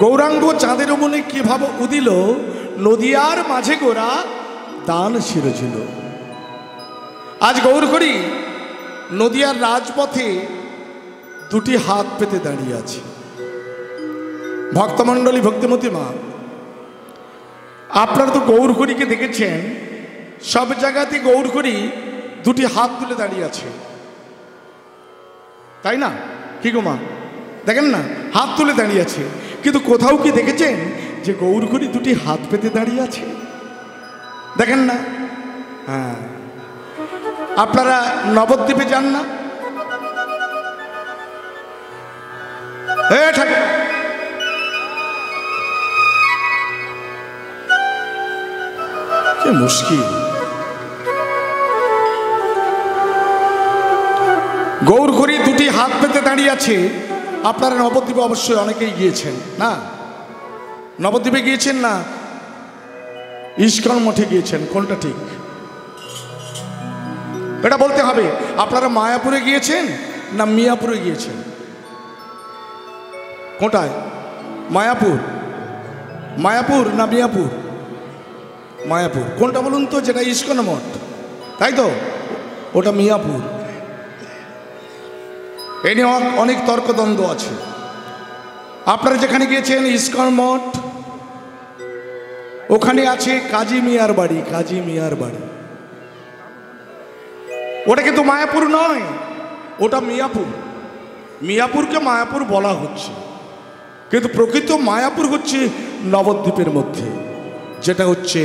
গৌরাঙ্গ চাঁদের মনে কিভাবে উদিল, নদিয়ার মাঝে গোরা দান শিরছিল। আজ গৌর করি নদিয়ার রাজপথে দুটি হাত পেতে দাঁড়িয়ে আছে। ভক্তমণ্ডলী, ভক্তিমতী মা, আপনারা তো গৌরহরিকে দেখেছেন, সব জায়গাতে গৌরহরি দুটি হাত তুলে দাঁড়িয়ে আছে, তাই না? কি গো মা, দেখেন না, হাত তুলে দাঁড়িয়ে আছে। কিন্তু কোথাও কি দেখেছেন যে গৌরহরি দুটি হাত পেতে দাঁড়িয়ে আছে? দেখেন না? হ্যাঁ, আপনারা নবদ্বীপে যান না? ঠাকুর, কি মুশকিল। গৌরহরি দুটি হাত পেতে দাঁড়িয়ে আছে। আপনারা নবদ্বীপে অবশ্যই অনেকেই গিয়েছেন না? নবদ্বীপে গিয়েছেন না ইস্কন মঠে গিয়েছেন? কোনটা ঠিক এটা বলতে হবে। আপনারা মায়াপুরে গিয়েছেন না মিয়াপুরে গিয়েছেন? কোথায়? মায়াপুর? মায়াপুর না মিয়াপুর? মায়াপুর। কোনটা বলুন তো? যেটা ইস্কন মঠ, তাই তো? ওটা মিয়াপুর। এ নিয়ে অনেক তর্কদ্বন্দ্ব আছে। আপনারা যেখানে গিয়েছেন ইস্কন মঠ, ওখানে আছে কাজী মিয়ার বাড়ি। কাজী মিয়ার বাড়ি ওটা কিন্তু মায়াপুর নয়, ওটা মিয়াপুর। মিয়াপুরকে মায়াপুর বলা হচ্ছে, কিন্তু প্রকৃত মায়াপুর হচ্ছে নবদ্বীপের মধ্যে, যেটা হচ্ছে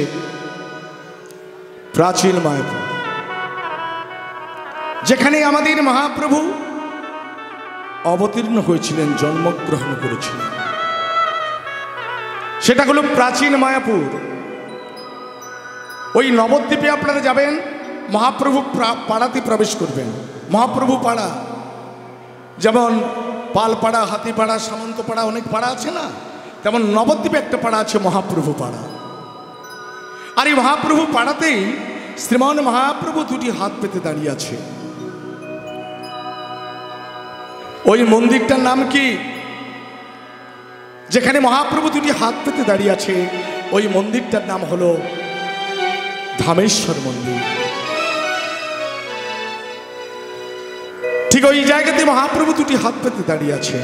প্রাচীন মায়াপুর, যেখানে আমাদের মহাপ্রভু অবতীর্ণ হয়েছিলেন, জন্মগ্রহণ করেছিলেন। সেটা হলো প্রাচীন মায়াপুর। ওই নবদ্বীপে আপনারা যাবেন, মহাপ্রভু পাড়াতে প্রবেশ করবেন। মহাপ্রভু পাড়া, যেমন পালপাড়া, হাতিপাড়া, সামন্তপাড়া, অনেক পাড়া আছে না, তেমন নবদ্বীপে একটা পাড়া আছে মহাপ্রভু পাড়া। আর এই মহাপ্রভু পাড়াতেই শ্রীমান মহাপ্রভু দুটি হাত পেতে দাঁড়িয়ে আছে। ওই মন্দিরটার নাম কি? যেখানে মহাপ্রভু দুটি হাত পেতে দাঁড়িয়ে আছে, ওই মন্দিরটার নাম হলো ধামেশ্বর মন্দির। ঠিক ওই জায়গাতে মহাপ্রভু দুটি হাত পেতে দাঁড়িয়ে আছে।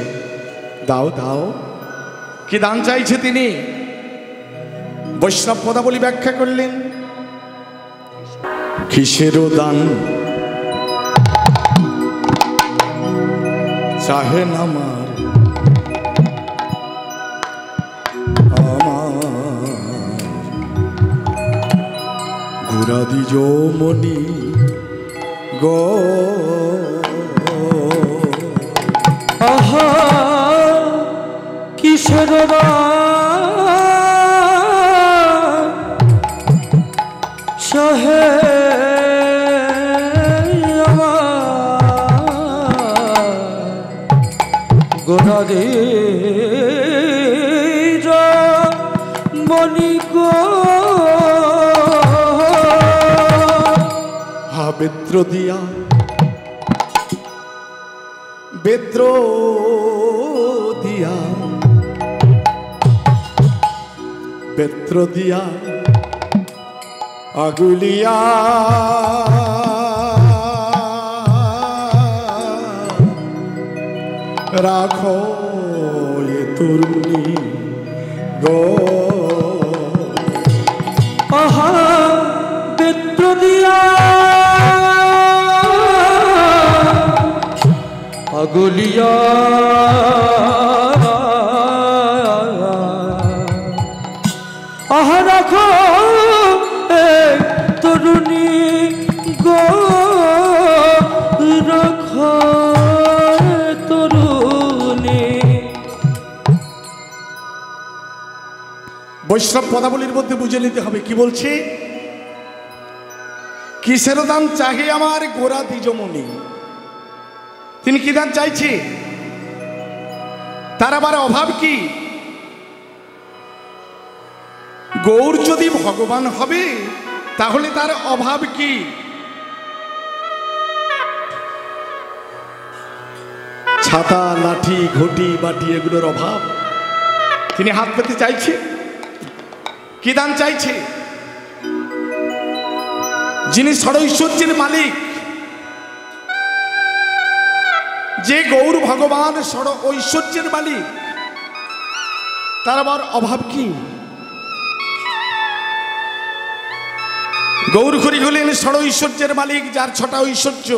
দাও দাও, কি দান চাইছে তিনি? বৈষ্ণব পদাবলী ব্যাখ্যা করলেন, কিসেরও দান চাহেন আমার, গুরাদি যৌমনি গো। আহা কিসের সহে গোরাদি মনি গো। বেদ্র দিয়া, বেদ্র দিয়া, বেদ্র দিয়া আগুলিয়া, রাখো এ তরুণী গো। আহা বেদ্র দিয়া আগুলিয়া, আহা রাখো তরুণী গো, রাখো তরুণী। বৈষ্ণব পদাবলীর মধ্যে বুঝে নিতে হবে কি বলছে। কিসের দান চাহে আমার গোরা দ্বিজমণি। তিনি কি দান চাইছে? তার আবার অভাব কি? গৌর যদি ভগবান হবে তাহলে তার অভাব কি? ছাতা, লাঠি, ঘটি, বাটি এগুলোর অভাব? তিনি হাত পেতে চাইছে, কি দান চাইছে? যিনি ষড়ৈশ্বর্যের মালিক, যে গৌর ভগবান ষড় ঐশ্বর্যের মালিক, তার আবার অভাব কি? গৌর হরি হলেন ষড় ঐশ্বর্যের মালিক, যার 6টা ঐশ্বর্য।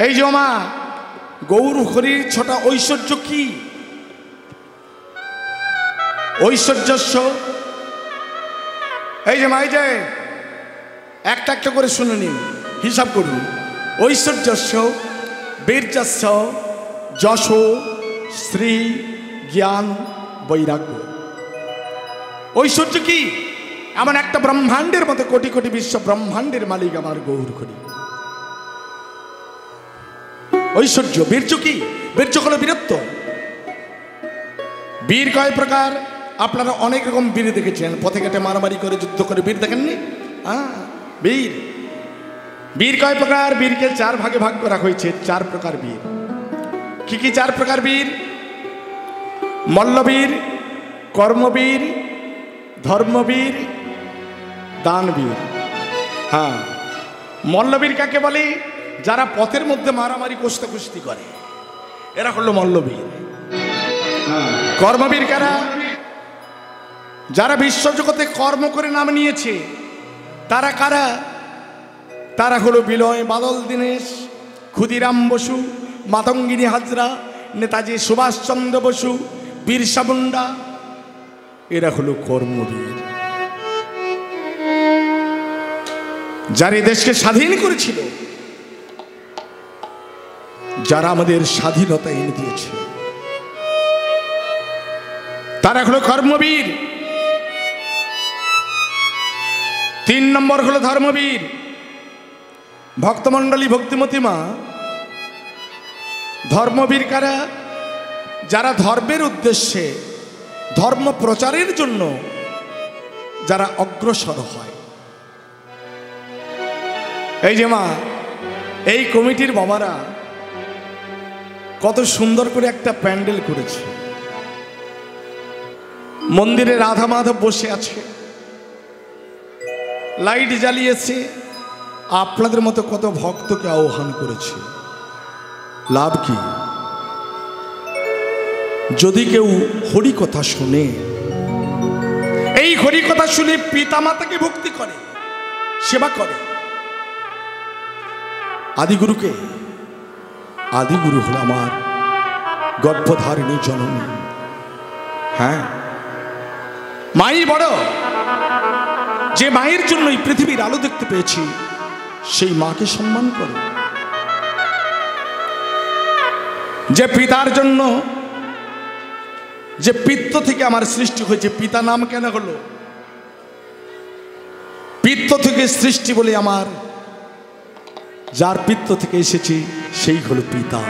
এই যে মা, গৌর হরির 6টা ঐশ্বর্য কি? ঐশ্বর্যস্য, এই যে মা, এই যে একটা একটা করে শুনে নিন, হিসাব করুন। ঐশ্বর্যস্য বীর্যস্য যশ শ্রী জ্ঞান বৈরাগ্য। ঐশ্বর্য কি? এমন একটা ব্রহ্মাণ্ডের মতো কোটি কোটি বিশ্ব ব্রহ্মাণ্ডের মালিক আমার গৌর হরি। ঐশ্বর্য। বীর্য কি? বীর্য হলো বীরত্ব। বীর কয় প্রকার? আপনারা অনেক রকম বীর দেখেছেন, পথে ঘাটে মারামারি করে যুদ্ধ করে বীর দেখেননি? বীর। বীর কয় প্রকার? বীরকে 4 ভাগে ভাগ করা হয়েছে। 4 প্রকার বীর। কি কি 4 প্রকার বীর? মল্লবীর, কর্মবীর, ধর্মবীর, দানবীর। হ্যাঁ, মল্লবীর কাকে বলে? যারা পথের মধ্যে মারামারি কুস্তি করে, এরা হলো মল্লবীর। কর্মবীর কারা? যারা বিশ্বজগতে কর্ম করে নাম নিয়েছে। তারা কারা? তারা হলো বিলয় বাদল দীনেশ, ক্ষুদিরাম বসু, মাতঙ্গিনী হাজরা, নেতাজি সুভাষচন্দ্র বসু, বিরসা মুন্ডা। এরা হলো কর্মবীর, যারা এই দেশকে স্বাধীন করেছিল, যারা আমাদের স্বাধীনতা এনে দিয়েছে, তারা হলো কর্মবীর। 3 নম্বর হলো ধর্মবীর। ভক্তমণ্ডলী, ভক্তিমতী মা, ধর্মবীর কারা? যারা ধর্মের উদ্দেশ্যে, ধর্ম প্রচারের জন্য যারা অগ্রসর হয়। এই যে মা, এই কমিটির বাবারা কত সুন্দর করে একটা প্যান্ডেল করেছে। মন্দিরে রাধা মাধব বসে আছে, লাইট জ্বালিয়েছে, আপনাদের মতো কত ভক্তকে আহ্বান করেছে। লাভ কি? যদি কেউ হরি কথা শুনে, এই হরি কথা শুনে পিতামাতাকে ভক্তি করে, সেবা করে। আদিগুরুকে, আদিগুরু হল আমার গর্ভধারিণী জননী। হ্যাঁ, মাই বড়। যে মায়ের জন্যই পৃথিবীর আলো দেখতে পেয়েছি, সেই মাকে সম্মান করো। যে পিতার জন্য, যে পিত্ত থেকে আমার সৃষ্টি হয়েছে, পিতা নাম কেন হলো? পিত্ত থেকে সৃষ্টি বলে আমার, যার পিত্ত থেকে এসেছি সেই হলো পিতা।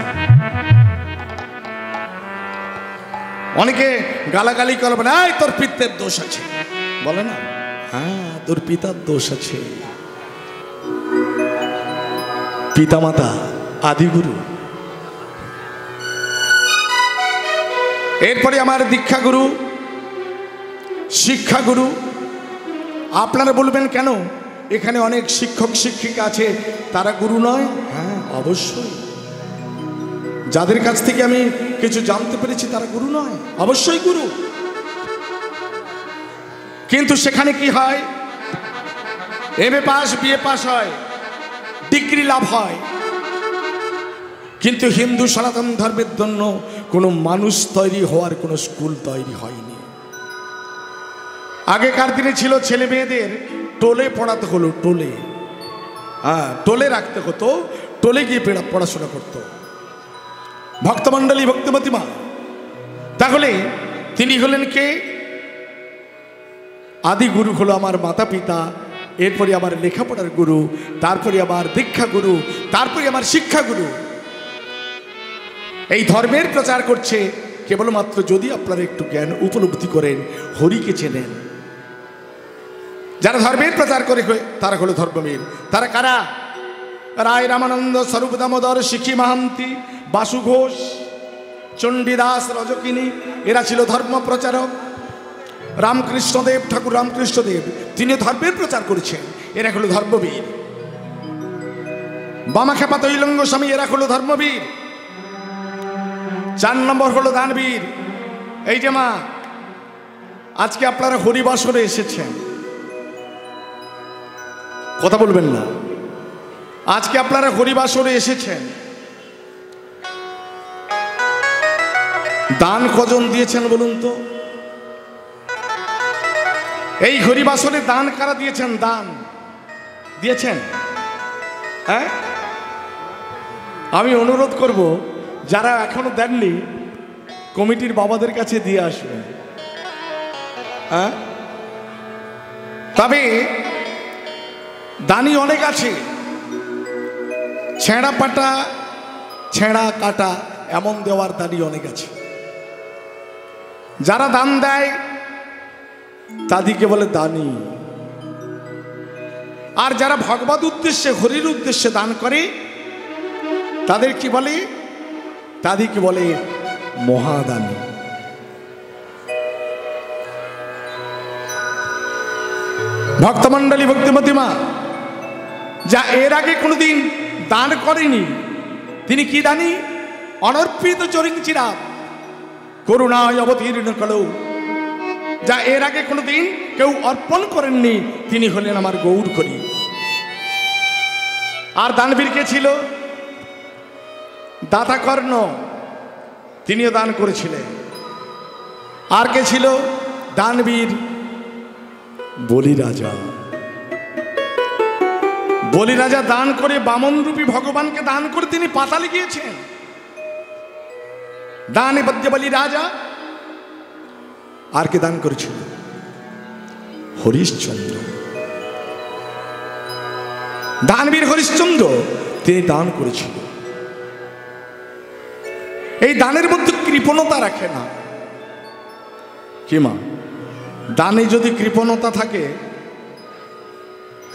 অনেকে গালাগালি করবে না, তোর পিত্তের দোষ আছে, বলে না? হ্যাঁ, তোর পিতার দোষ আছে। পিতামাতা, আদিগুরু। এরপরে আমার দীক্ষাগুরু, শিক্ষাগুরু। আপনারা বলবেন কেন এখানে অনেক শিক্ষক শিক্ষিকা আছে, তারা গুরু নয়? হ্যাঁ, অবশ্যই। যাদের কাছ থেকে আমি কিছু জানতে পেরেছি তারা গুরু নয়, অবশ্যই গুরু। কিন্তু সেখানে কি হয়? এমএ পাস, বিএ পাস হয়, ডিগ্রি লাভ হয়, কিন্তু হিন্দু সনাতন ধর্মের জন্য কোনো মানুষ তৈরি হওয়ার কোনো স্কুল তৈরি হয়নি। আগেকার দিনে ছিল ছেলে মেয়েদের টোলে পড়াতে হলো, টোলে। হ্যাঁ, টোলে রাখতে হতো, টোলে গিয়ে পড়াশোনা করতো ভক্তমণ্ডলী, ভক্তিমতী মা। তাহলে তিনি হলেন কে? আদি গুরু হলো আমার মাতা পিতা, এরপরে আমার লেখাপড়ার গুরু, তারপরে আমার দীক্ষা গুরু, তারপরে আমার শিক্ষা গুরু। এই ধর্মের প্রচার করছে কেবলমাত্র যদি আপনারা একটু জ্ঞান উপলব্ধি করেন, হরিকে চেনেন। যারা ধর্মের প্রচার করে তারা হলো ধর্মবীর। তারা কারা? রায় রামানন্দ, স্বরূপ দামোদর, শিখি মাহান্তি, বাসু ঘোষ, চণ্ডীদাস, রজকিনী, এরা ছিল ধর্ম প্রচারক। রামকৃষ্ণদেব, ঠাকুর রামকৃষ্ণদেব, তিনি ধর্মের প্রচার করেছেন, এরা হলো ধর্মবীর। বামাখ্যাপা তৈলঙ্গ স্বামী, এরা হলো ধর্মবীর। 4 নম্বর হলো দানবীর। এই যে মা, আজকে আপনারা হরিবাসরে এসেছেন, কথা বলবেন না। আজকে আপনারা হরিবাসরে এসেছেন, দান কজন দিয়েছেন বলুন তো? এই হরিবাসরে দান কারা দিয়েছেন? দান দিয়েছেন? হ্যাঁ, আমি অনুরোধ করব যারা এখনো দেননি কমিটির বাবাদের কাছে দিয়ে আসবেন। হ্যাঁ, তবে দানি অনেক আছে, ছেঁড়া পাটা, ছেঁড়া কাটা এমন দেওয়ার দানি অনেক আছে। যারা দান দেয় তাদেরকে বলে দানি। আর যারা ভগবত উদ্দেশ্যে, হরির উদ্দেশ্যে দান করে তাদের কি বলে? তাদেরকে বলে মহাদানী। ভক্তমণ্ডলী, ভক্তিমতী মা, যা এর আগে কোনোদিন দান করেনি তিনি কি দানি? অনর্পিত চরিঞ্চিরা করুণায় অবতীর্ণ কলো। যা এর আগে কোনোদিন কেউ অর্পণ করেননি তিনি হলেন আমার গৌর করি। আর দানবীর কে ছিল? দাতা কর্ণ, তিনিও দান করেছিলেন। আর কে ছিল দানবীর? বলি রাজা। বলি রাজা দান করে বামন রূপী ভগবানকে দান করে তিনি পাতালে গিয়েছেন। দানে বদ্য বলি রাজা। আর কে দান করেছিল? হরিশ্চন্দ্র। দানবীর হরিশ্চন্দ্র তিনি দান করেছিল। এই দানের মধ্যে কৃপণতা রাখে না কি মা? দানে যদি কৃপণতা থাকে,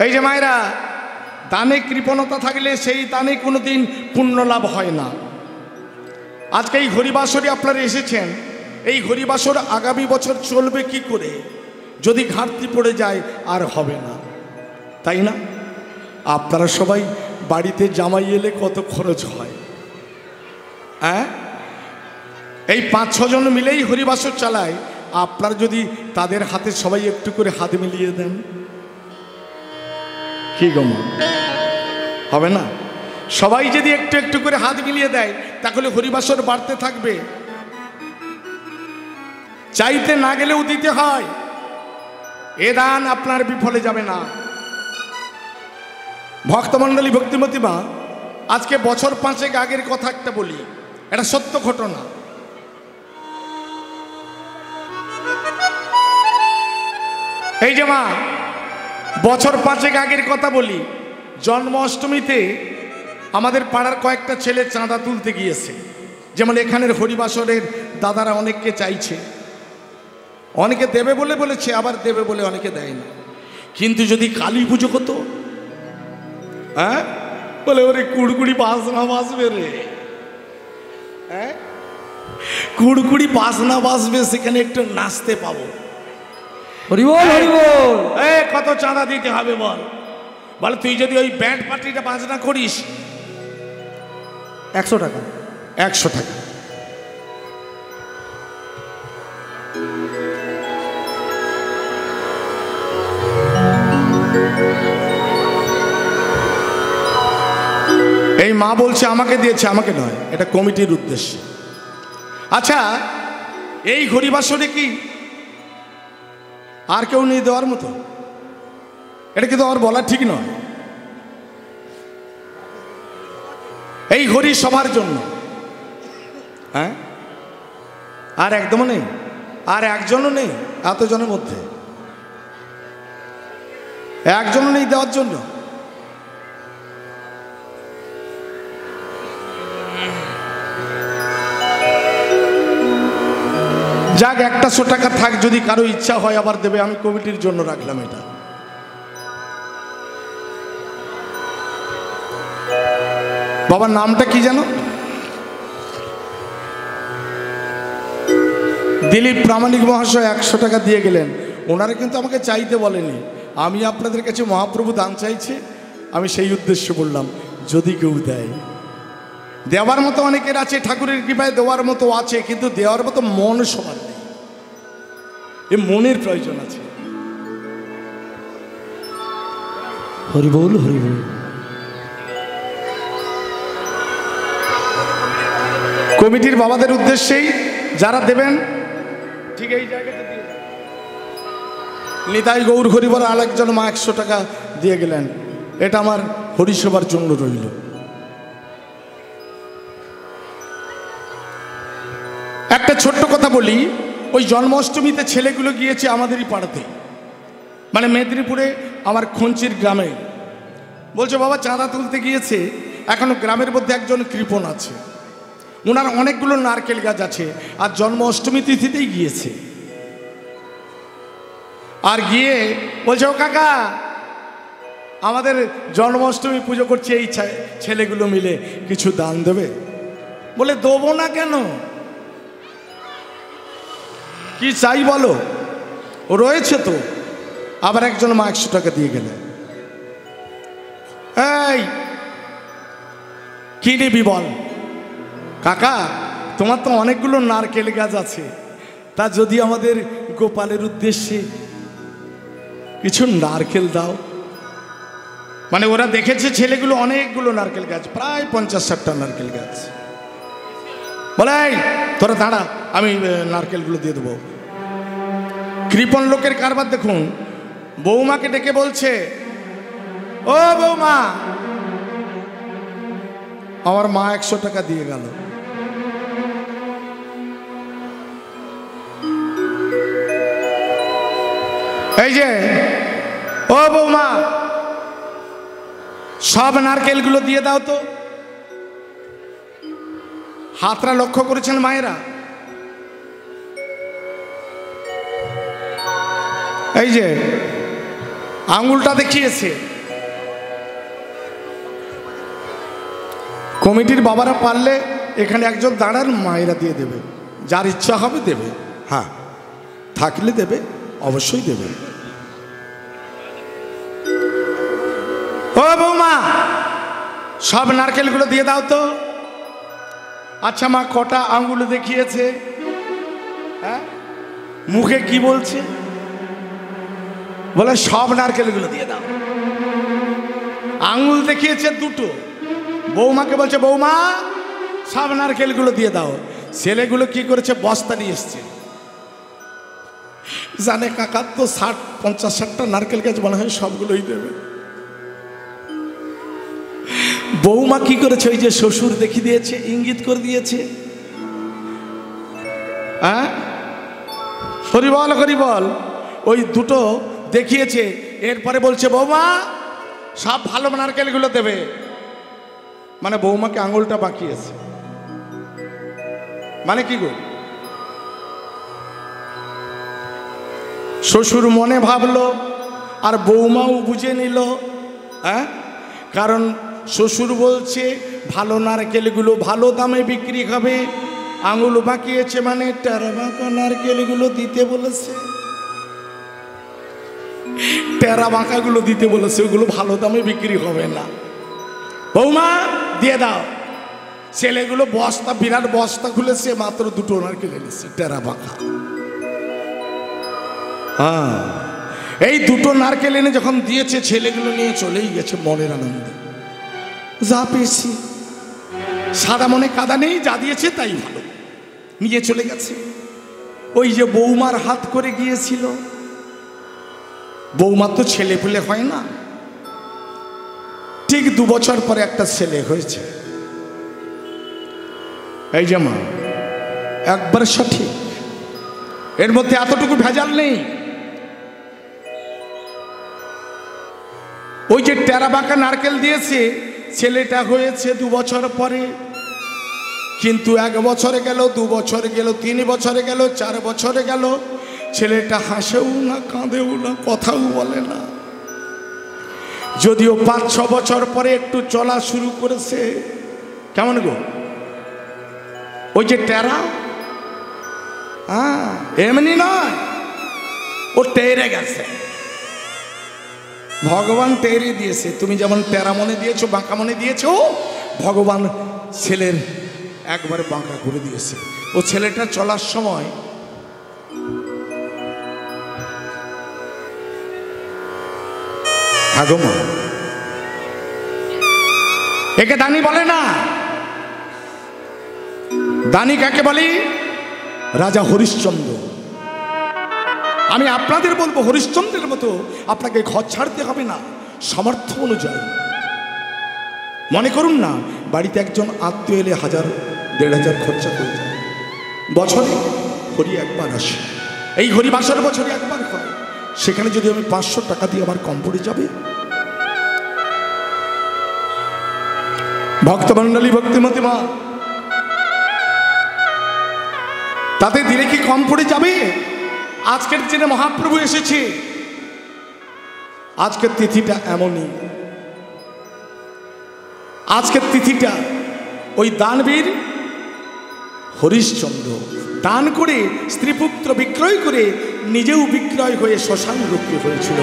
এই যে মায়েরা, দানে কৃপণতা থাকলে সেই দানে কোনোদিন পুণ্য লাভ হয় না। আজকে এই হরিবাসরে আপনারা এসেছেন, এই হরিবাসর আগামী বছর চলবে কি করে যদি ঘাটতি পড়ে যায়? আর হবে না, তাই না? আপনারা সবাই বাড়িতে জামাই এলে কত খরচ হয়? হ্যাঁ, এই 5-6 জন মিলেই হরিবাসর চালায়। আপনারা যদি তাদের হাতে সবাই একটু করে হাত মিলিয়ে দেন, কি গমা হবে না? সবাই যদি একটু একটু করে হাত মিলিয়ে দেয় তাহলে হরিবাসর বাড়তে থাকবে। চাইতে না গেলেও দিতে হয়। এ দান আপনার বিফলে যাবে না। ভক্তমণ্ডলী, ভক্তিমতী মা, আজকে বছর 5 আগের কথা একটা বলি, এটা সত্য ঘটনা। এই যে মা, বছর 5 আগের কথা বলি। জন্মাষ্টমীতে আমাদের পাড়ার কয়েকটা ছেলে চাঁদা তুলতে গিয়েছে। যেমন এখানের হরিবাসরের দাদারা অনেককে চাইছে, অনেকে দেবে বলে বলেছে, আবার দেবে বলে অনেকে দেয় না। কিন্তু যদি কালী পুজো হতো, হ্যাঁ, বলে ওরে কুড়কুড়ি বাসনা বাসবে রে, হ্যাঁ, কুড়কুড়ি বাসনা বাসবে, সেখানে একটু নাচতে পাবো। হরিবল হরিবল। কত চাঁদা দিতে হবে বল? বলে তুই যদি ওই ব্যান্ড পার্টিটা বাজনা করিস 100 টাকা। 100 টাকা। এই মা বলছে আমাকে দিয়েছে, আমাকে নয়, এটা কমিটির উদ্দেশ্যে। আচ্ছা, এই হরিবাসরে কি আর কেউ নেই দেওয়ার মতো? এটা কিন্তু আমার বলা ঠিক নয়। এই হরি সবার জন্য, হ্যাঁ, আর একদমও নেই, আর একজনও নেই এতজনের মধ্যে, একজনও নেই দেওয়ার জন্য। যাক, 100 টাকা থাক, যদি কারো ইচ্ছা হয় আবার দেবে, আমি কমিটির জন্য রাখলাম এটা। বাবার নামটা কি জানো? দিলীপ প্রামাণিক মহাশয় 100 টাকা দিয়ে গেলেন। ওনারা কিন্তু আমাকে চাইতে বলেনি, আমি আপনাদের কাছে মহাপ্রভু দান চাইছে, আমি সেই উদ্দেশ্যে বললাম যদি কেউ দেয়। দেওয়ার মতো অনেকের আছে, ঠাকুরের কৃপায় দেওয়ার মতো আছে, কিন্তু দেওয়ার মতো মন সবার নেই। এ মনের প্রয়োজন আছে। হরিবোল হরিবোল। কমিটির বাবাদের উদ্দেশ্যেই যারা দেবেন ঠিক এই জায়গাতে দিয়ে নিতাই গৌর হরিবর আরেকজন মা 100 টাকা দিয়ে গেলেন। এটা আমার হরিসেবার জন্য রইল। একটা ছোট্ট কথা বলি, ওই জন্মাষ্টমীতে ছেলেগুলো গিয়েছে আমাদেরই পাড়াতে, মানে মেদিনীপুরে আমার খঞ্চির গ্রামে। বলছে বাবা চাঁদা তুলতে গিয়েছে, এখনো গ্রামের মধ্যে একজন কৃপণ আছে, ওনার অনেকগুলো নারকেল গাছ আছে, আর জন্মাষ্টমী তিথিতেই গিয়েছে। আর গিয়ে বলছে ও কাকা, আমাদের জন্মাষ্টমী পুজো করছে এই ছেলেগুলো মিলে, কিছু দান দেবে? বলে দেবো না কেন, কি চাই বলো, ও রয়েছে তো। আবার একজন মা 100 টাকা দিয়ে গেলেন। এই কি নিবি বল? কাকা তোমার তো অনেকগুলো নারকেল গাছ আছে, তা যদি আমাদের গোপালের উদ্দেশ্যে কিছু নারকেল দাও। মানে ওরা দেখেছে ছেলেগুলো অনেকগুলো নারকেল গাছ, প্রায় 50-60টা নারকেল গাছ। বলে এই তোরা দাঁড়া, আমি নারকেলগুলো দিয়ে দেবো। কৃপণ লোকের কারবার দেখুন, বৌমাকে ডেকে বলছে ও বৌমা, আমার মা 100 টাকা দিয়ে গেল। এই যে ও বৌমা, সব নারকেলগুলো দিয়ে দাও তো। হাতরা লক্ষ্য করেছেন মায়েরা? এই যে আঙুলটা দেখিয়েছে। কমিটির বাবারা পারলে এখানে একজন দাঁড়ান, মায়েরা দিয়ে দেবে, যার ইচ্ছা হবে দেবে। হ্যাঁ, থাকলে দেবে, অবশ্যই দেবে। ও বৌমা, সব নারকেলগুলো দিয়ে দাও তো। আচ্ছা মা, কটা আঙ্গুল দেখিয়েছে? হ্যাঁ, মুখে কি বলছে? বলে সব নারকেলগুলো দিয়ে দাও। আঙ্গুল দেখিয়েছে দুটো। বৌমাকে বলছে বৌমা, সব নারকেলগুলো দিয়ে দাও। ছেলেগুলো কি করেছে? বস্তা নিয়ে এসছে। জানে কাকার তো 50-60টা নারকেল গাছ, মনে হয় সবগুলোই দেবে। বৌমা কি করেছে? ওই যে শ্বশুর দেখিয়ে দিয়েছে, ইঙ্গিত করে দিয়েছে। হ্যাঁ, হরিবল হরিবল। ওই দুটো দেখিয়েছে, এরপরে বলছে বৌমা সব ভালো নারকেলগুলো দেবে। মানে বৌমাকে আঙুলটা বাঁকিয়েছে। মানে কি গো? শ্বশুর মনে ভাবলো আর বৌমাও বুঝে নিল। হ্যাঁ, কারণ শ্বশুর বলছে ভালো নারকেলগুলো ভালো দামে বিক্রি হবে, আঙুল বাঁকিয়েছে মানে টেরা বাঁকা নারকেলগুলো দিতে বলেছে। টেরা বাঁকাগুলো দিতে বলেছে, ওগুলো ভালো দামে বিক্রি হবে না। বৌমা দিয়ে দাও। ছেলেগুলো বস্তা, বিরাট বস্তা খুলেছে, মাত্র দুটো নারকেল এনেছে টেরা বাঁকা। হ্যাঁ, এই দুটো নারকেল এনে যখন দিয়েছে, ছেলেগুলো নিয়ে চলেই গেছে মনের আনন্দে। যা পেয়েছি, সাদা মনে কাদা নেই, যা দিয়েছে তাই ভালো, নিয়ে চলে গেছে। ওই যে বৌমার হাত করে গিয়েছিল, বৌমার তো ছেলে পেলে হয় না। ঠিক 2 বছর পরে একটা ছেলে হয়েছে। এই যে মা, একবার সঠিক, এর মধ্যে এতটুকু ভেজাল নেই। ওই যে টেরা বাঁকা নারকেল দিয়েছে, ছেলেটা হয়েছে 2 বছর পরে। কিন্তু 1 বছরে গেল, 2 বছরে গেল, 3 বছরে গেল, 4 বছরে গেল, ছেলেটা হাসেও না, কাঁদেও না, কথাও বলে না। যদিও 5-6 বছর পরে একটু চলা শুরু করেছে। কেমন গো? ওই যে টেরা, হ্যাঁ, এমনি নয়, ও টেরে গেছে। ভগবান টেরে দিয়েছে। তুমি যেমন টেরা মনে দিয়েছো, বাঁকা মনে দিয়েছো, ভগবান ছেলের একবারে বাঁকা করে দিয়েছে। ও ছেলেটা চলার সময় মা, একে দানি বলে না। দানি কাকে বলি? রাজা হরিশ্চন্দ্র। আমি আপনাদের বলবো, হরিশ্চন্দ্রের মতো আপনাকে ঘর ছাড়তে হবে না, সামর্থ্য অনুযায়ী। মনে করুন না, বাড়িতে একজন আত্মীয় এলে 1000-1500 খরচা করে যায়। বছরে হরি একবার আসে, এই হরিবাসর বছরে একবার হয়। সেখানে যদি আমি 500 টাকা দিয়ে আমার কম পড়ে যাবে? ভক্তমণ্ডলী, ভক্তিমতী মা, তাতে দিলে কি কম পড়ে যাবে? আজকের দিনে মহাপ্রভু এসেছে। আজকের তিথিটা এমনই, আজকের তিথিটা ওই দানবীর হরিশ্চন্দ্র দান করে স্ত্রীপুত্র বিক্রয় করে নিজেও বিক্রয় হয়ে শ্মশান রক্ষী হয়েছিল।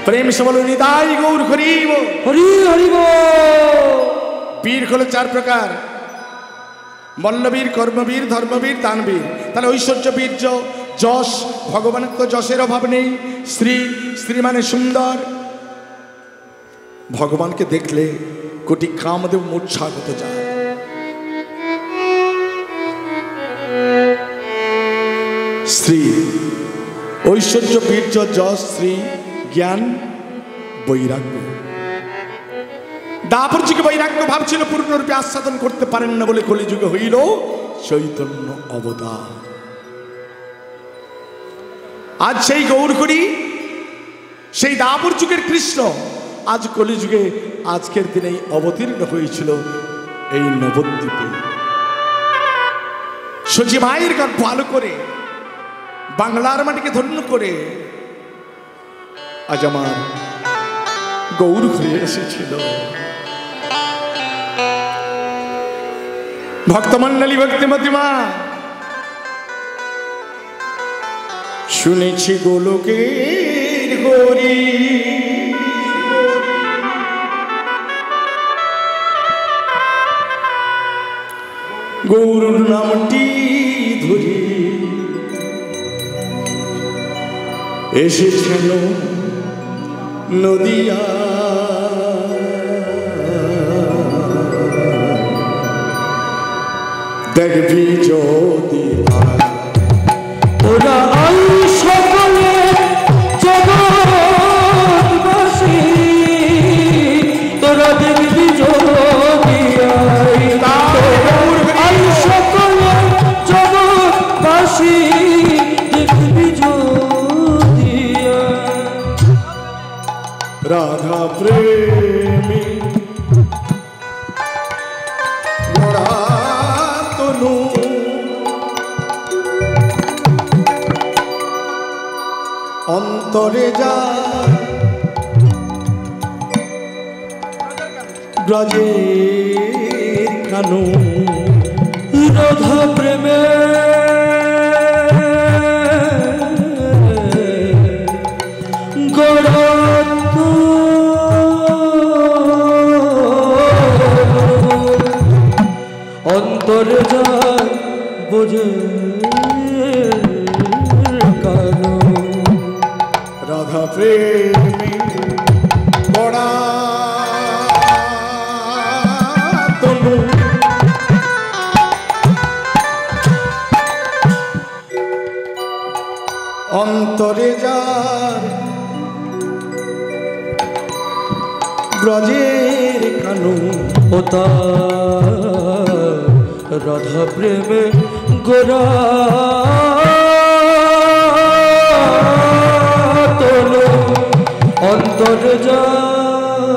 প্রেম সে বলো নিতাই গৌর হরি হরি হরি। বীর হলো 4 প্রকার: মল্লবীর, কর্মবীর, ধর্মবীর, দানবীর। তাহলে ঐশ্বর্য, বীর্য, যশ, ভগবানের তো যশের অভাব নেই। স্ত্রী মানে সুন্দর। ভগবানকে দেখলে কোটি কামদেব মূর্ছাগত যায়। স্ত্রী, ঐশ্বর্য, বীর্য, যশ, শ্রী, জ্ঞান, বৈরাগ্য। দাপর যুগে বৈরাগ্য ভাব ছিল, পূর্ণরূপে আস্বাদন করতে পারেন না বলে কলিযুগে হইল চৈতন্য অবতার। আজ সেই গৌর হরি, সেই দাপর যুগের কৃষ্ণ আজ কলিযুগে আজকের দিনেই অবতীর্ণ হয়েছিল এই নবদ্বীপে। সজী মায়ের গর্ভ আলো করে, বাংলার মাটিকে ধন্য করে আজ আমার গৌর হরি এসেছিল। ভক্তমণ্ডলী, ভক্তিমতী মা, শুনেছি গোলকের গৌরী, গৌরুর নামটি ধরে এসেছেন নদিয়া। দেখবি যদি তোরা আই সকলে জগৎবাসী, তোরা দেখবি যদি আই সকলে জগৎবাসী, দেখবি যদি রাধা প্রেমী অন্তরে যা ব্রজের কানু। রাধা প্রেমে গড়াত অন্তরে যায় বোঝে কানু। রাধা প্রেমী বড়া তনু, অন্তরে যার ব্রজের কানু। ও তার রাধা প্রেমে গোরা অন্তর যার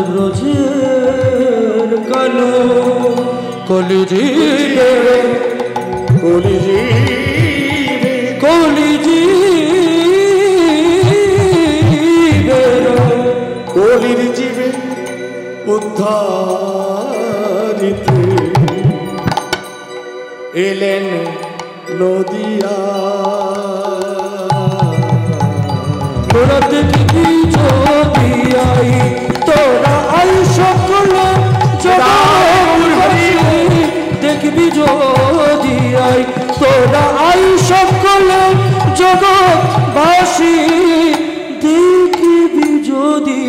ব্রজের কালো। কলিজীবে কলিজীবে কলিজীবে কলির জীবে উদ্ধারিতে এলেন দিয়া তোরা দেখবি যদি আই তোরা আই সকলে দেখবি যদি আই তোরা আই সকলে জগৎবাসী দেখবি যদি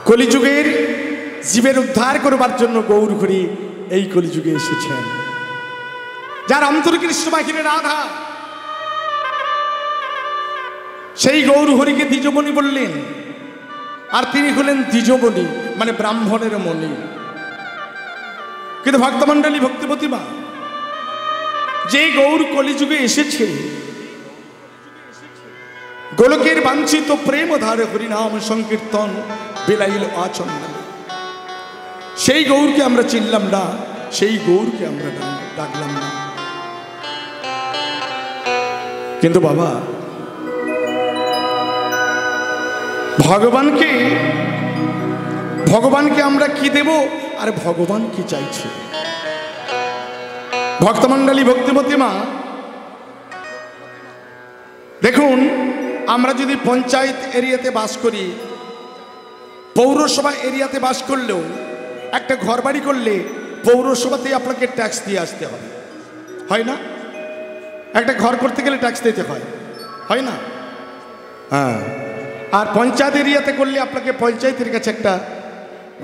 কলিযুগের জীবের উদ্ধার করবার জন্য গৌর হরি এই কলিযুগে এসেছেন, যার অন্তর কৃষ্ণ বাহিনী রাধা। সেই গৌর হরিকে দ্বিজমণি বললেন, আর তিনি হলেন দ্বিজমণি মানে ব্রাহ্মণের মণি। কিন্তু ভক্তমণ্ডলী ভক্তিমতী মা, যে গৌর কলিযুগে এসেছে, গোলকের বাঞ্ছিত প্রেম ধারে হরিনাম সংকীর্তন বিলাইল আচন্দ, সেই গৌরকে আমরা চিনলাম না, সেই গৌরকে আমরা ডাকলাম না। কিন্তু বাবা, ভগবানকে আমরা কি দেব আর ভগবান কি চাইছে? ভক্তমণ্ডলী ভক্তিমতী মা, দেখুন, আমরা যদি পঞ্চায়েত এরিয়াতে বাস করি, পৌরসভা এরিয়াতে বাস করলেও একটা ঘর বাড়ি করলে পৌরসভাতেই আপনাকে ট্যাক্স দিয়ে আসতে হবে, হয় না? একটা ঘর করতে গেলে ট্যাক্স দিতে হয় না? হ্যাঁ। আর পঞ্চায়েত এরিয়াতে করলে আপনাকে পঞ্চায়েতের কাছে একটা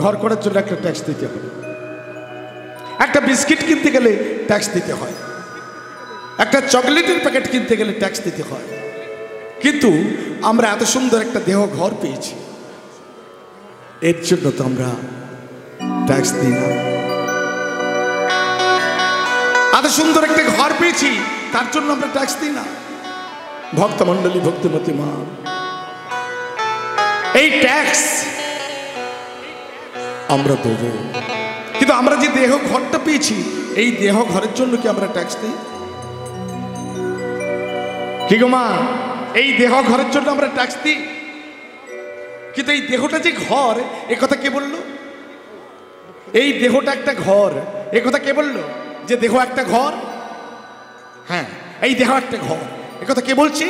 ঘর করার জন্য একটা ট্যাক্স দিতে হবে, একটা বিস্কিট কিনতে গেলে ট্যাক্স দিতে হয়, একটা চকলেটের প্যাকেট কিনতে গেলে ট্যাক্স দিতে হয়। কিন্তু আমরা এত সুন্দর একটা দেহ ঘর পেয়েছি, এর জন্য তো আমরা ট্যাক্স দিই না। এত সুন্দর একটা ঘর পেয়েছি, তার জন্য আমরা ট্যাক্স দিই না। ভক্তমণ্ডলী ভক্তিমতী মা, এই ট্যাক্স আমরা দেব, কিন্তু আমরা যে দেহ ঘরটা পেয়েছি, এই দেহ ঘরের জন্য কি আমরা ট্যাক্স দিই? কি গো মা, এই দেহ ঘরের জন্য আমরা ট্যাক্স দিই, কিন্তু এই দেহটা যে ঘর, এ কথা কে বললো? এই দেহটা একটা ঘর, এ কথা কে বললো? যে দেহ একটা ঘর, হ্যাঁ, এই দেহ একটা ঘর, এ কথা কে বলছে?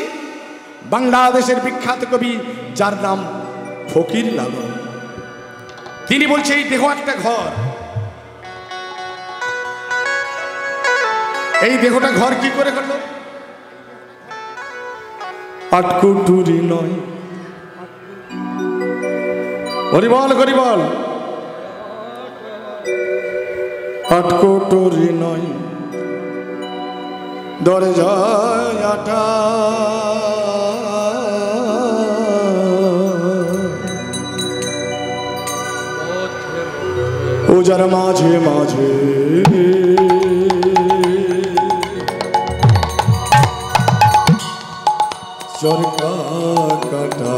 বাংলাদেশের বিখ্যাত কবি, যার নাম ফকির লালন, তিনি বলছে এই দেহ একটা ঘর। এই দেহটা ঘর কি করে হলো? আটকুটুরি নয়, হরিবল হরিবল, আটকুটুরি নয়, দরজায় আটা, ওজার মাঝে মাঝে চরকা কাটা,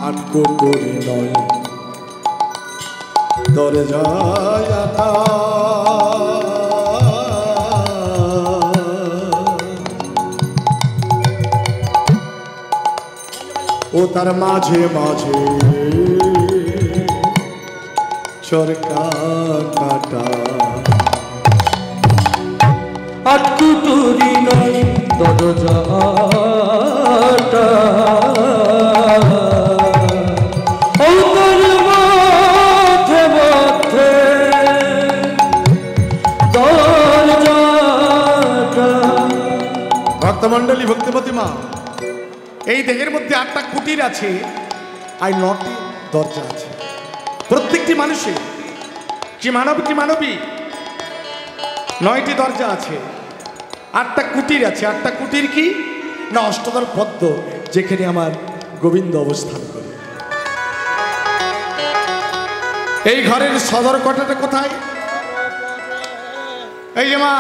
আটকুটুরি নয়, দরজায় আটা, ও তার মাঝে মাঝে চরকা কাটা, আটকুটুরি নয় দরজাটা, ও তার মাঝে মাঝে দরজাটা। ভক্তমণ্ডলী ভক্তিমতী মা, এই দেহের মধ্যে 8টা কুটির আছে আর 9টি দরজা আছে। প্রত্যেকটি মানুষের, কি মানব কি মানবী, 9টি দরজা আছে, 8টা কুটির আছে। 8টা কুটির কি না? অষ্টদল পদ্ম, যেখানে আমার গোবিন্দ অবস্থান করে। এই ঘরের সদর কটাটা কোথায়? এই যে মা,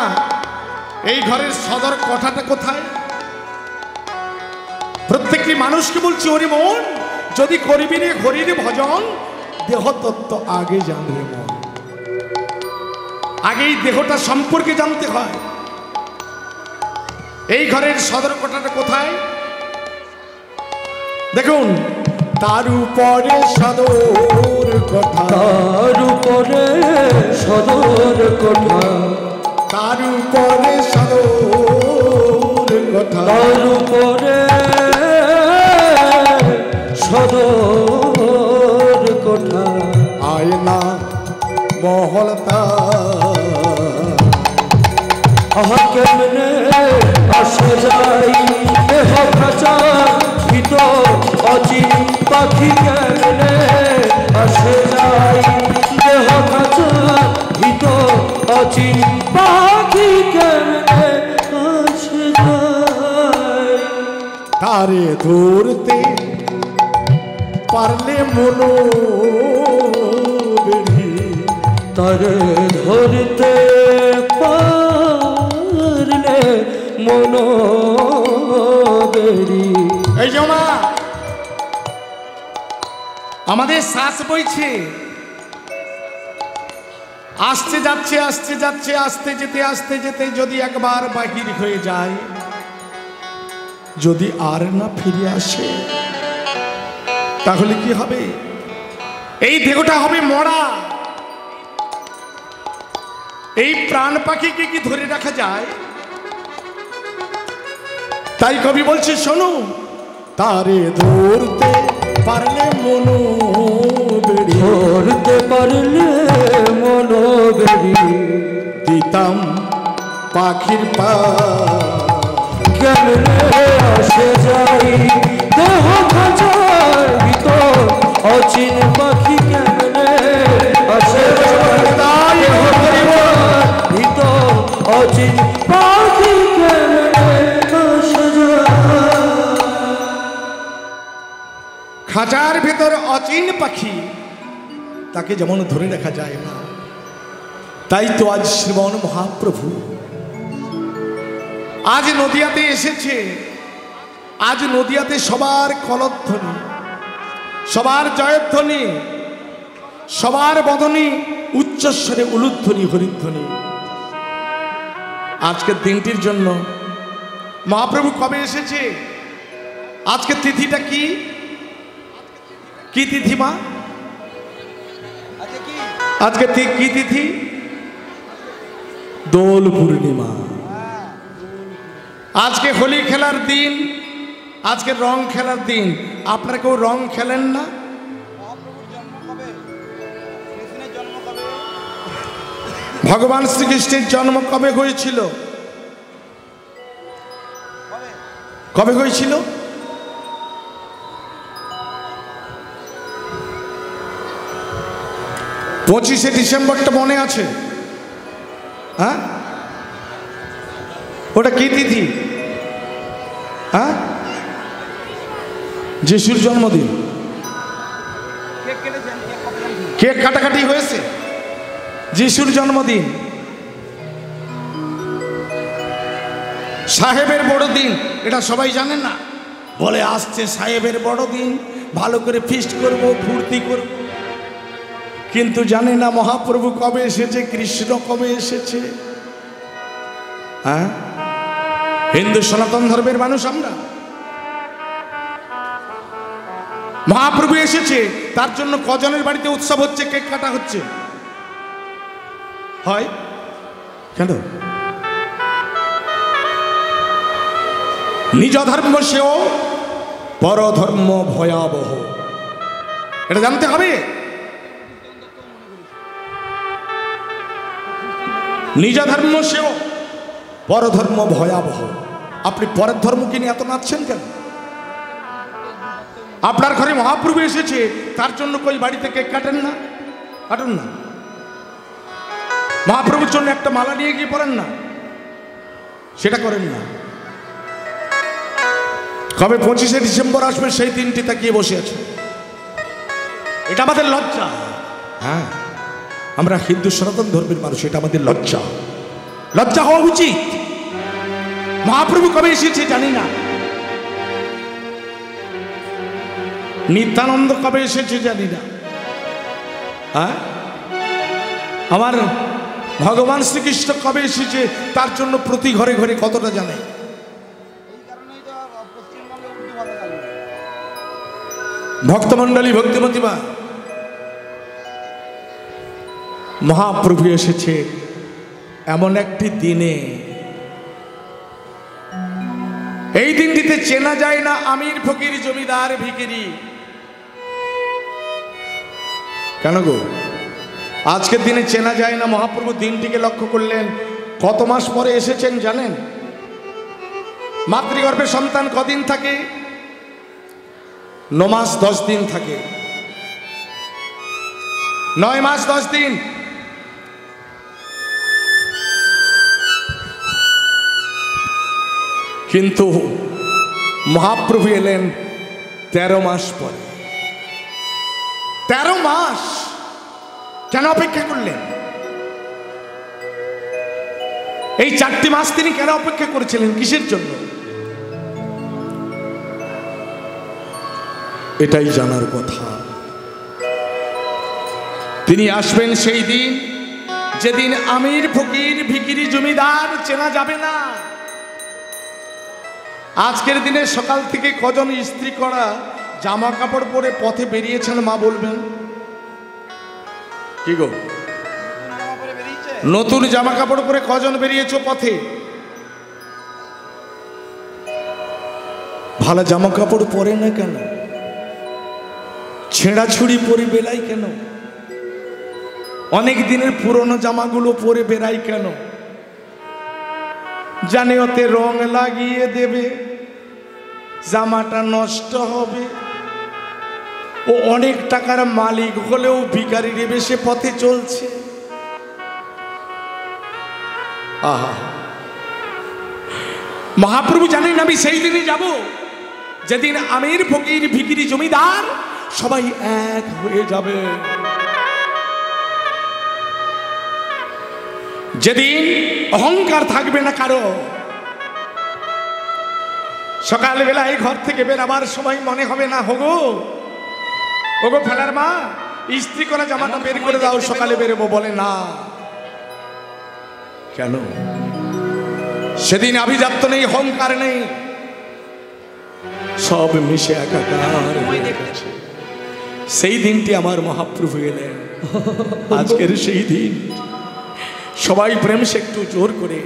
এই ঘরের সদর কটাটা কোথায়? প্রত্যেকটি মানুষকে বলছি, হরি মন যদি করিবি রে হরির ভজন, দেহ তত্ত্ব আগে জানবে মন। আগে এই দেহটা সম্পর্কে জানতে হয়। এই ঘরের সদর কোঠাটা কোথায়? দেখুন, তার উপরে সদর কোঠা, তার উপরে সদর কোঠা, তার উপরে সদর কোঠা, তার উপরে সদর কোঠা, আয়না মহল আহা কেমনে আসে যাই দেহ খাঁচার ভিতর অচিন পাখি, কেমনে আসে যাই দেহ খাঁচার ভিতর অচিন পাখি, কেমনে আসে যাই। তারে ধরতে পারলে মনো বেড়ি, তারে ধরতে পারলে মনোবেরি। এই যে মা, আমাদের শ্বাস বইছে, আসতে যাচ্ছে আসতে যাচ্ছে, আসতে যেতে যদি একবার বাহির হয়ে যায়, যদি আর না ফিরে আসে, তাহলে কি হবে? এই দেহটা হবে মরা। এই প্রাণ পাখিকে কি ধরে রাখা যায়? তাই কবি বলছে, শোনো, তারে ধরতে পারলে মনো বেড়ি, ধরতে পারলে মনোবেরি, দিতাম পাখির পা, কেমনে আসে যাই দেহ খাঁচার ভিতর অচিন পাখি, কেমনে আসে যাই দেহ খাঁচার ভিতর অচিন পাখি, কেমনে আসে যায়। খাঁচার ভেতর অচিন পাখি, তাকে যেমন ধরে রাখা যায় না, তাই তো আজ শ্রীমন মহাপ্রভু আজ নদিয়াতে এসেছে। আজ নদিয়াতে সবার কলধ্বনি, সবার জয়ধ্বনি, সবার বদনী উচ্চস্বরে উলুধ্বনি, হরিধ্বনি। আজকের দিনটির জন্য মহাপ্রভু কবে এসেছে? আজকের তিথিটা কি? কি তিথি মা? আজকে কি তিথি? দোল পূর্ণিমা। আজকে হোলি খেলার দিন, আজকে রং খেলার দিন। আপনারা কেউ রং খেলেন না? ভগবান শ্রীকৃষ্ণের জন্ম কবে হয়েছিল? কবে হয়েছিল? পঁচিশে ডিসেম্বরটা মনে আছে? হ্যাঁ, ওটা কি তিথি? হ্যাঁ, যিশুর জন্মদিন। কেক কাটাকাটি হয়েছে, যিশুর জন্মদিন। সাহেবের বড় দিন, এটা সবাই জানেন না? বলে আসছে সাহেবের বড় দিন, ভালো করে ফিস্ট করব, ফুর্তি করব। কিন্তু জানে না মহাপ্রভু কবে এসেছে, কৃষ্ণ কবে এসেছে। হ্যাঁ, হিন্দু সনাতন ধর্মের মানুষ আমরা। মহাপ্রভু এসেছে, তার জন্য কজনের বাড়িতে উৎসব হচ্ছে, কেক কাটা হচ্ছে? হয় কেন? নিজ ধর্ম সেও পরধর্ম ভয়াবহ, এটা জানতে হবে। নিজ ধর্ম সেও পরধর্ম ভয়াবহ। আপনি পরের ধর্মকে নিয়ে এত নাচছেন কেন? আপনার ঘরে মহাপ্রভু এসেছে, তার জন্য কই বাড়িতে কেক কাটেন না? কাটুন না। মহাপ্রভুর জন্য একটা মালা নিয়ে গিয়ে পড়েন না? সেটা করেন না। কবে 25শে ডিসেম্বর আসবে সেই দিনটি তাকিয়ে বসে আছে। এটা আমাদের লজ্জা। হ্যাঁ, আমরা হিন্দু সনাতন ধর্মের মানুষ, এটা আমাদের লজ্জা। লজ্জা হওয়া উচিত। মহাপ্রভু কবে এসেছে জানি না, নিত্যানন্দ কবে এসেছে জানি না। হ্যাঁ, আমার ভগবান শ্রীকৃষ্ণ কবে এসেছে তার জন্য প্রতি ঘরে ঘরে কতটা জানে। ভক্তমণ্ডলী, ভক্তিমতিমা, মহাপ্রভু এসেছে এমন একটি দিনে, এই দিনটিতে চেনা যায় না আমির ফকির জমিদার ভিখিরি। কেন গো আজকের দিনে চেনা যায় না? মহাপ্রভু দিনটিকে লক্ষ্য করলেন। কত মাস পরে এসেছেন জানেন? মাতৃগর্ভে সন্তান কদিন থাকে? 9 মাস 10 দিন থাকে। 9 মাস 10 দিন। কিন্তু মহাপ্রভু এলেন 13 মাস পরে। 13 মাস কেন অপেক্ষা করলেন? এই 4টি মাস তিনি কেন অপেক্ষা করেছিলেন? কিসের জন্য? এটাই জানার কথা। তিনি আসবেন সেই দিন যেদিন আমির ফকির ভিখিরি জমিদার চেনা যাবে না। আজকের দিনে সকাল থেকে কজন ইস্ত্রি করা জামা কাপড় পরে পথে বেরিয়েছেন মা বলবেন? কি গো, নতুন জামা কাপড় পরে কজন বেরিয়েছো পথে? ভালো জামা কাপড় পরে না কেন? ছেঁড়া ছুড়ি পরে বেলাই কেন? অনেক দিনের পুরনো জামাগুলো পরে বেরাই কেন? জানে ওতে রং লাগিয়ে দেবে, জামাটা নষ্ট হবে। ও অনেক টাকার মালিক হলেও ভিখারি রেবে সে পথে চলছে। আহা, মহাপ্রভু জানেন আমি সেই দিনে যাব যেদিন আমির ফকির ভিখিরি জমিদার সবাই এক হয়ে যাবে, যেদিন অহংকার থাকবে না কারো। সকালবেলায় ঘর থেকে বেরাবার সময় মনে হবে না হোগো ওগো ফেলার মা ইস্ত্রি করা জামাটা বের করে দাও, সকালে বেরোবো। বলে না। কেন? সেদিন আভিজাত্য নেই, অহংকার নেই, সব মিশে একাকার হয়ে গেছে। সেই দিনটি আমার মহাপ্রভু এলেন। আজকের সেই দিন সবাই প্রেম সে একটু জোর করে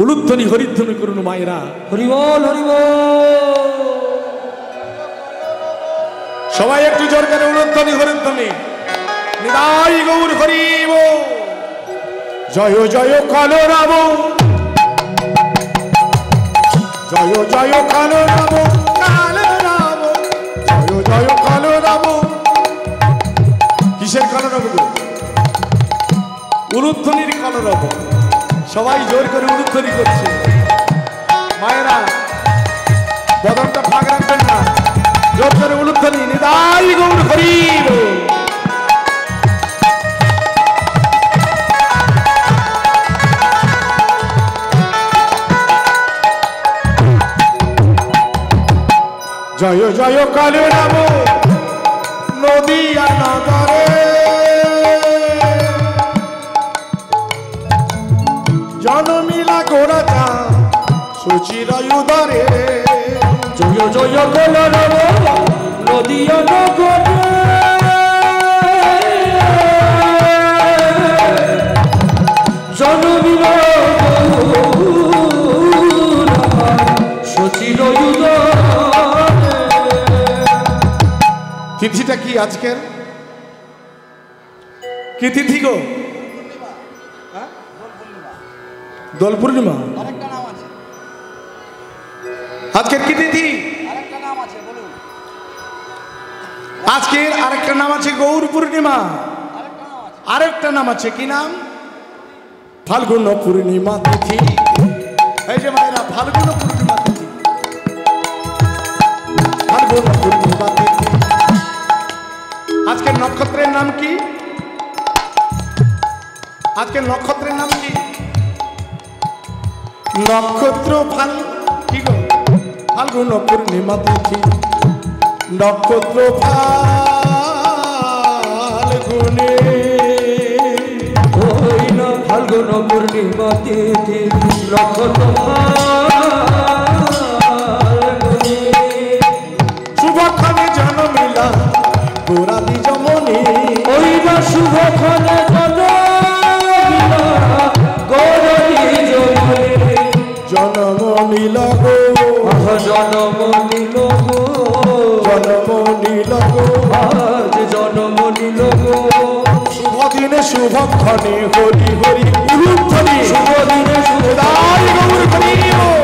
উলুধ্বনি হরিধ্বনি করুন মায়েরা। হরিবল হরিবল। সবাই একটু জোর করে উলুধ্বনি হরিধ্বনি। নিতাই গৌর হরিব। জয় জয় কালো রাম, জয় জয় কালো রাম, কালো রাম, জয় জয় কালো রাম। কিসের কালো রাম গো? উলুধ্বনির কালো রাম। সবাই জোর করে উলুধ্বনি করছে। মায়েরা বদনটা ফাঁক রাখবেন না, জোর করে উলুধ্বনি। নিতাই গৌর হরিব। জয় জয় কালো রাম নদিয়া নগরে, জনমিলা গোড়া চা সুচির উদরে। জয় জয় কালো রাম নদিয়া নগরে, জনমিলা সুচির উদরে। তিথিটা কি আজকের? কি তিথি গো? দোল পূর্ণিমা। আজকের কি তিথি? আজকের আরেকটা নাম আছে গৌর পূর্ণিমা। আরেকটা নাম আছে, কি নাম? ফাল্গুন পূর্ণিমা তিথি। এই যে মায়েরা, ফাল্গুন পূর্ণিমা তিথি, ফাল্গুন পূর্ণিমা তিথি। আজকের নক্ষত্রের নাম কি? আজকের নক্ষত্রের নাম কি? নক্ষত্র ফাল কি গো? ফাল্গুন পূর্ণিমা তিথি, নক্ষত্র ফাল্গুনে। ওই না ফাল্গুন পূর্ণিমা তিথি, নক্ষত্র ফাল্গুনে। শুভক্ষণে জনমিলা জনম নীল গো জনম নিল গো জনম নীল গো আজ জনম নিল গো শুভ দিনে শুভক্ষণে হরি হরি উলুধ্বনি শুভ দিনে শুভ দাই গৌর হরি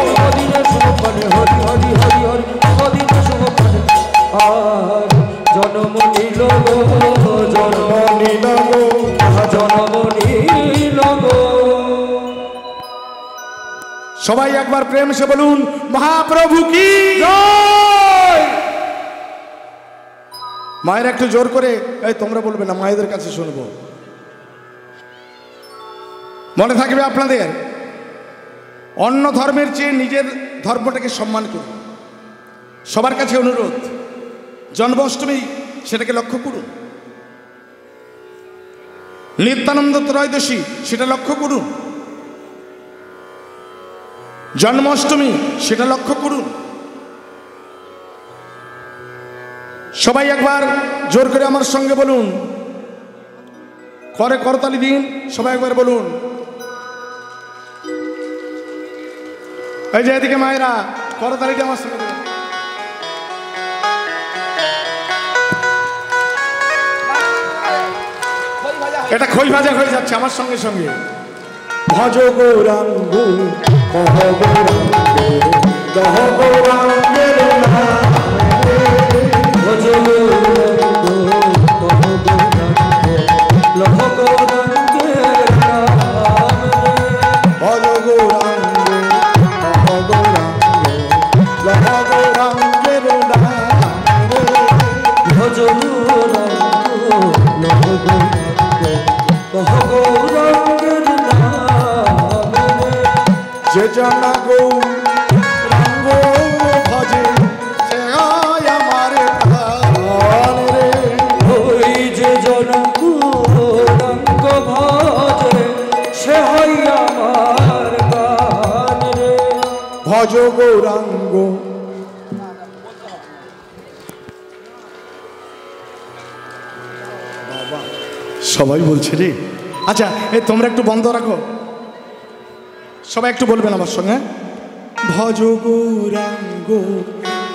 শুভ দিনে শুভক্ষণে হরি হরি হরি হরি শুভ দিনে শুভক্ষণে আজ জনম নিল গো জনম নীল গো জনম নিল গো। সবাই একবার প্রেম সে বলুন মহাপ্রভু কি জয়। মায়ের একটু জোর করে, এই তোমরা বলবে না, মায়েদের কাছে শুনবো। মনে থাকবে আপনাদের, অন্য ধর্মের চেয়ে নিজের ধর্মটাকে সম্মান করুন। সবার কাছে অনুরোধ, জন্মাষ্টমী সেটাকে লক্ষ্য করুন, নিত্যানন্দ ত্রয়োদশী সেটা লক্ষ্য করুন, জন্মাষ্টমী সেটা লক্ষ্য করুন। সবাই একবার জোর করে আমার সঙ্গে বলুন, করে করতালি দিন, সবাই একবার বলুন। এই যে এদিকে মায়েরা, করতালিটা আমার সঙ্গে দেবেন। এটা খই ভাজা হয়ে যাচ্ছে আমার সঙ্গে সঙ্গে। ভজ গৌরাঙ্গ কহ গৌরাঙ্গ কহ গৌরাঙ্গের নাম ভজ গৌরাঙ্গ কহ গৌরাঙ্গ লহ গৌরাঙ্গের নাম ভজ গৌরাঙ্গ কহ গৌরাঙ্গ লহ গৌরাঙ্গের নাম ভজ গৌরাঙ্গ লহ গৌরাঙ্গ কহ গৌরাঙ্গের নাম যে জানা গৌরাঙ্গ ভজে সে হয় আমার প্রাণ রে। ওই যে জন গৌরাঙ্গ ভজে সে হয় আমার গান রে। ভজ গৌরাঙ্গ বাবা, সবাই বলছে রে। আচ্ছা, এই তোমরা একটু বন্ধ রাখো, সবাই একটু বলবেন আমার সঙ্গে। ভজ গৌরাঙ্গ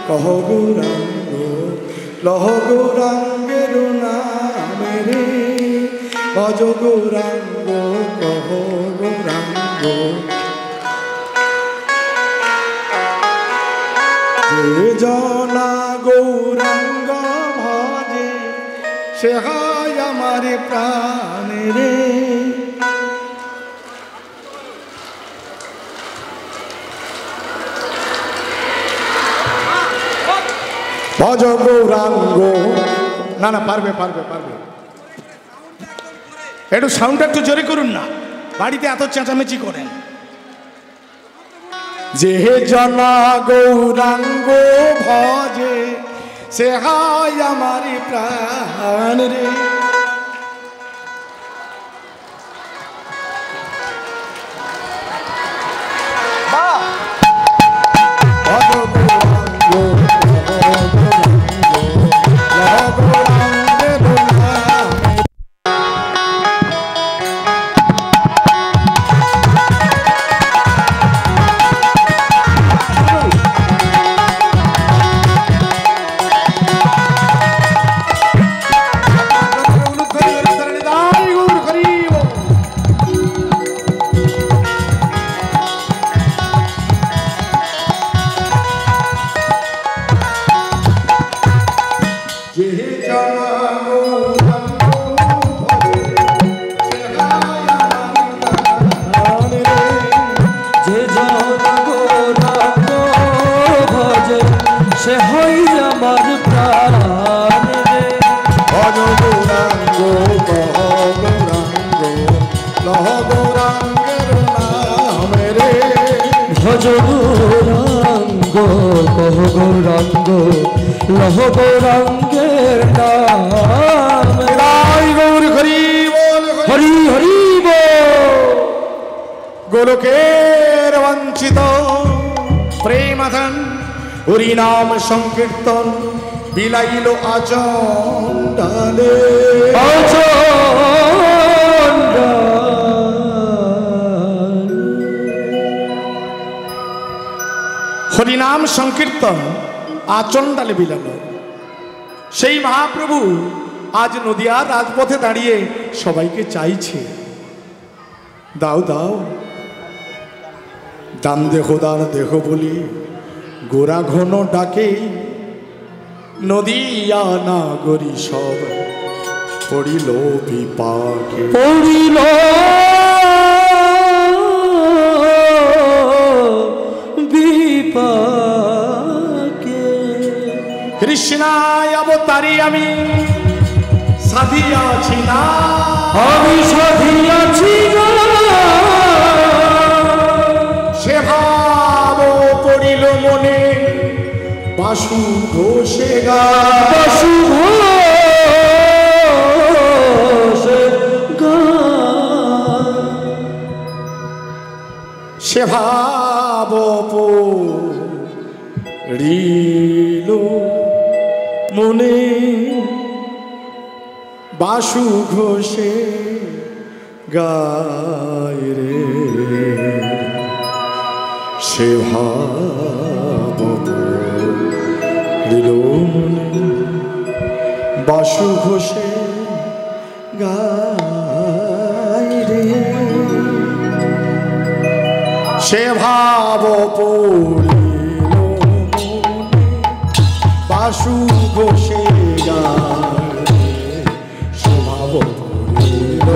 কহ গৌরাঙ্গ লহ গৌরাঙ্গের নাম রে। ভজ গৌরাঙ্গ কহ গৌরাঙ্গ যে জনা গৌরাঙ্গ ভজে সে হয় আমার প্রাণ রে। ভজ গৌরাঙ্গ, না না পারবে পারবে পারবে, একটু সাউন্ডটা একটু জোরে করুন না, বাড়িতে এত চেঁচামেচি করেন। যে জনা গৌরাঙ্গ ভজে সে হয় আমার প্রাণ রে। গৌরাঙ্গ কহ গৌরাঙ্গ লহ গৌরাঙ্গের নাম। গৌর হরি বল, হরি হরি বল। গোলকের বঞ্চিত প্রেমাধন হরি নাম সংকীর্তন বিলাইল আচণ্ডালে। হরিনাম সংকীর্তন আচণ্ডালে বিলাল। সেই মহাপ্রভু আজ নদিয়ার রাজপথে দাঁড়িয়ে সবাইকে চাইছে, দাও দাও দাম দেহ দান দেহ বলি গোরা ঘন ডাকে, নদিয়া নাগরী সব পড়িল বিপাকে, পড়িল বিপাকে। কৃষ্ণায় অবতারি আমি সাধিয়াছি না, আমি সাধিয়াছি না, সে ভাব পড়িল মনে বাসু ঘোষে গা, বাসু ঘোষে গা। সে ভাব পড়িল মনে বাসু ঘোষে গায় রে, সে ভাব পড়িল মনে বাসু ঘোষে গায় রে, সে ভাব পড়িল মনে বাসু ঘোষে গায়, সে ভাব পড়িল